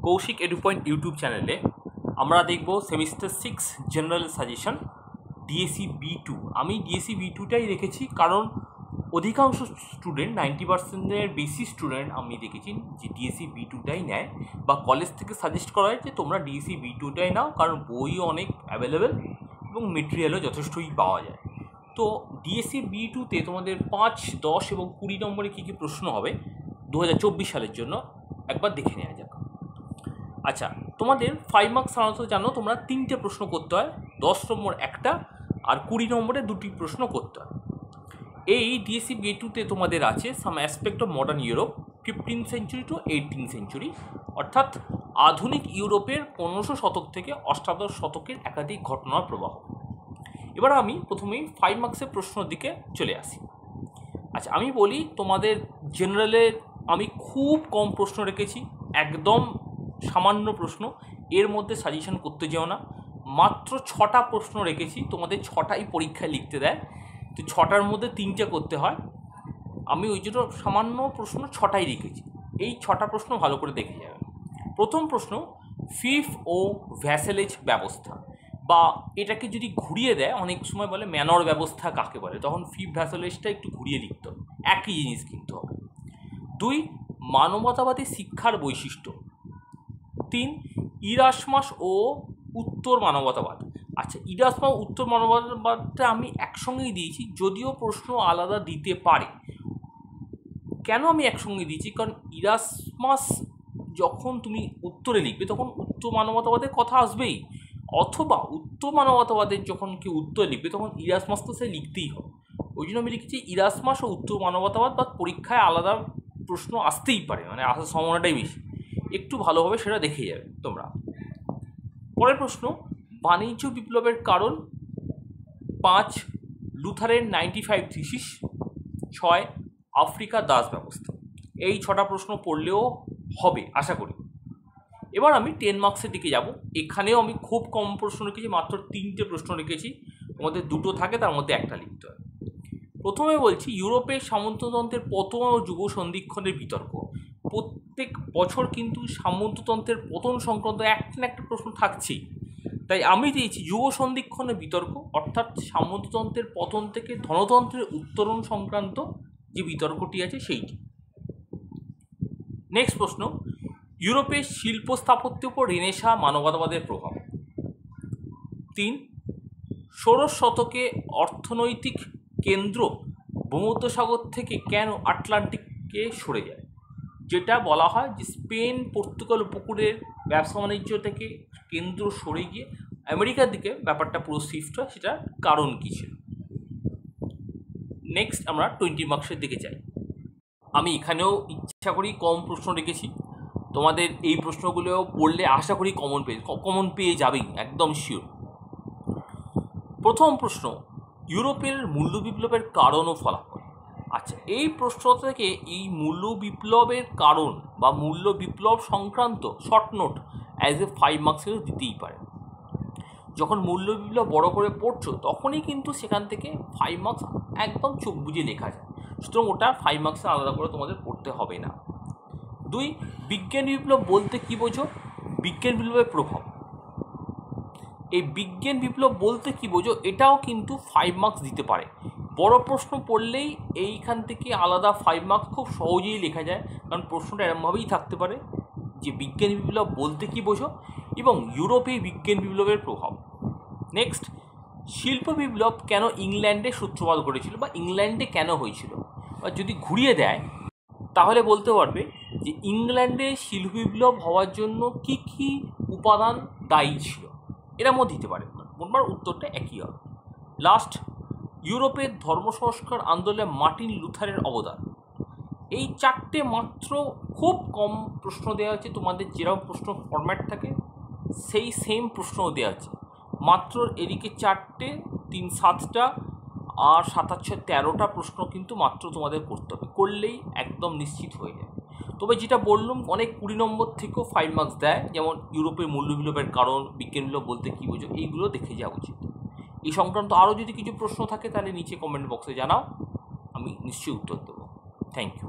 Kaushik edu point YouTube চ্যানেলে আমরা দেখব semester 6 general suggestion DSC B2. আমি ডিএসসি বি2টাই রেখেছি কারণ অধিকাংশ স্টুডেন্ট 90%-এর বেশি স্টুডেন্ট আমি দেখেছি যে ডিএসসি বি2টাই নেয় বা কলেজ থেকে সাজেস্ট করা হয় যে তোমরা ডিএসসি বি2টাই নাও, কারণ বইও অনেক অ্যাভেলেবেল এবং মেটেরিয়ালও যথেষ্টই পাওয়া যায়। তো ডিএসসি বি2তে তোমাদের 5, 10 এবং 20 নম্বরে কী কী প্রশ্ন হবে 2024 সালের জন্য একবার দেখে নেওয়া যাক। আচ্ছা, তোমাদের 5 মার্কস সাধারণত জানো তোমরা 3টে প্রশ্ন করতে হয়, 10 নম্বর একটা আর 20 নম্বরে 2টি প্রশ্ন করতে হয়। এই ডিএসসি বি2তে তোমাদের আছে some aspect of modern Europe 15th century to 18th century, অর্থাৎ আধুনিক ইউরোপের 1500 শতক থেকে অষ্টাদশ শতকের একাধিক ঘটনার প্রবাহ। এবার আমি প্রথমেই 5 মার্কসের প্রশ্নের দিকে চলে আসি। আচ্ছা, আমি বলি তোমাদের জেনারেলের আমি খুব কম প্রশ্ন রেখেছি, একদম সামান্য প্রশ্ন, এর মধ্যে সাজেশন করতে যেও না। মাত্র 6টা প্রশ্ন রেখেছি, তোমাদের 6টাই পরীক্ষায় লিখতে দেয়, তো 6টার মধ্যে 3টে করতে হয়। আমি ওই জন্য সামান্য প্রশ্ন 6টাই রেখেছি। এই 6টা প্রশ্ন ভালো করে দেখে যাবে। প্রথম প্রশ্ন, ফিফ ও ভ্যাসেলেজ ব্যবস্থা, বা এটাকে যদি ঘুরিয়ে দেয় অনেক সময় বলে ম্যানর ব্যবস্থা কাকে বলে, তখন ফিফ ভ্যাসেলেজটা একটু ঘুরিয়ে লিখতে হবে, একই জিনিস কিন্তু হবে। 2, মানবতাবাদী শিক্ষার বৈশিষ্ট্য। 3, ইরাসমাস ও উত্তর মানবতাবাদ। আচ্ছা, ইরাসমাস উত্তর মানবতাবাদটা আমি একসঙ্গেই দিয়েছি, যদিও প্রশ্ন আলাদা দিতে পারে। কেন আমি একসঙ্গে দিয়েছি, কারণ ইরাসমাস যখন তুমি উত্তরে লিখবে তখন উত্তর মানবতাবাদের কথা আসবেই, অথবা উত্তর মানবতাবাদের যখন কেউ উত্তরে লিখবে তখন ইরাসমাস তো সে লিখতেই হবে। ওই জন্য আমি লিখেছি ইরাসমাস ও উত্তর মানবতাবাদ, বা পরীক্ষায় আলাদা প্রশ্ন আসতেই পারে, মানে আসার সম্ভাবনাটাই বেশি। একটু ভালোভাবে সেটা দেখে যাবে তোমরা। পরের প্রশ্ন, বাণিজ্য বিপ্লবের কারণ। 5, লুথারের 95 থিসিস। 6, আফ্রিকা দাস ব্যবস্থা। এই 6টা প্রশ্ন পড়লেও হবে আশা করি। এবার আমি 10 মার্কসের দিকে যাব। এখানেও আমি খুব কম প্রশ্ন রেখেছি, মাত্র 3টে প্রশ্ন রেখেছি, তোমাদের 2টো থাকে তার মধ্যে একটা লিখতে হয়। প্রথমে বলছি ইউরোপের সামন্ততন্ত্রের পতন ও যুব সন্ধিক্ষণের বিতর্ক। প্রত্যেক বছর কিন্তু সামন্ততন্ত্রের পতন সংক্রান্ত একটা না একটা প্রশ্ন থাকছেই, তাই আমি দিয়েছি যুব সন্ধিক্ষণের বিতর্ক, অর্থাৎ সামন্ততন্ত্রের পতন থেকে ধনতন্ত্রের উত্তরণ সংক্রান্ত যে বিতর্কটি আছে সেইটি। নেক্সট প্রশ্ন, ইউরোপের শিল্প স্থাপত্যের উপর রেনেসাঁ মানবতাবাদের প্রভাব। 3, ষোড়শ শতকে অর্থনৈতিক কেন্দ্র ভূমধ্যসাগর থেকে কেন আটলান্টিকে সরে যায়, যেটা বলা হয় যে স্পেন পর্তুগাল উপকূলের ব্যবসা বাণিজ্য থেকে কেন্দ্র সরে গিয়ে আমেরিকার দিকে ব্যাপারটা পুরো শিফট হয়, সেটার কারণ কী ছিল। নেক্সট আমরা 20 মার্কসের দিকে যাই। আমি এখানেও ইচ্ছা করি কম প্রশ্ন রেখেছি, তোমাদের এই প্রশ্নগুলো পড়লে আশা করি কমন পেয়ে যাবেই, একদম শিওর। প্রথম প্রশ্ন, ইউরোপের মূল্য বিপ্লবের কারণ ও ফলাফল। আচ্ছা, এই প্রশ্ন থেকে এই মূল্য বিপ্লবের কারণ বা মূল্য বিপ্লব সংক্রান্ত শর্ট নোট অ্যাজ এ 5 মার্কসেরও দিতেই পারে। যখন মূল্য বিপ্লব বড় করে পড়ছো তখনই কিন্তু সেখান থেকে 5 মার্কস একদম চোখ বুঝে লেখা যায়, সুতরাং ওটা 5 মার্কসে আলাদা করে তোমাদের পড়তে হবে না। 2, বিজ্ঞান বিপ্লব বলতে কী বোঝো, বিজ্ঞান বিপ্লবের প্রভাব। এই বিজ্ঞান বিপ্লব বলতে কী বোঝো এটাও কিন্তু 5 মার্কস দিতে পারে। বড় প্রশ্ন পড়লেই এইখান থেকে আলাদা 5 মার্কস খুব সহজেই লেখা যায়, কারণ প্রশ্নটা এরমভাবেই থাকতে পারে যে বিজ্ঞান বিপ্লব বলতে কী বোঝো এবং ইউরোপে বিজ্ঞান বিপ্লবের প্রভাব। নেক্সট, শিল্প বিপ্লব কেন ইংল্যান্ডে সূত্রপাত করেছিল বা ইংল্যান্ডে কেন হয়েছিল, বা যদি ঘুরিয়ে দেয় তাহলে বলতে পারবে যে ইংল্যান্ডে শিল্প বিপ্লব হওয়ার জন্য কী কী উপাদান দায়ী ছিল, এরমও দিতে পারে, মোটমাট উত্তরটা একই হবে। লাস্ট, ইউরোপের ধর্ম সংস্কার আন্দোলনে মার্টিন লুথারের অবদান। এই 4টে মাত্র খুব কম প্রশ্ন দেওয়া হচ্ছে, তোমাদের যেরকম প্রশ্ন ফরম্যাট থাকে সেই সেম প্রশ্নও দেওয়া আছে, মাত্র এদিকে 4টে, 3 7টা আর 7 8 13টা প্রশ্ন কিন্তু মাত্র তোমাদের করতে হবে, করলেই একদম নিশ্চিত হয়ে যায়। তবে যেটা বললাম অনেক 20 নম্বর থেকেও 5 মার্কস দেয়, যেমন ইউরোপের মূল্য বিপ্লবের কারণ, বিজ্ঞান বিপ্লব বলতে কী বোঝো, এইগুলো দেখে যাওয়া উচিত। এই সংক্রান্ত আরও যদি কিছু প্রশ্ন থাকে তাহলে নিচে কমেন্ট বক্সে জানাও, আমি নিশ্চয়ই উত্তর দেবো। Thank you.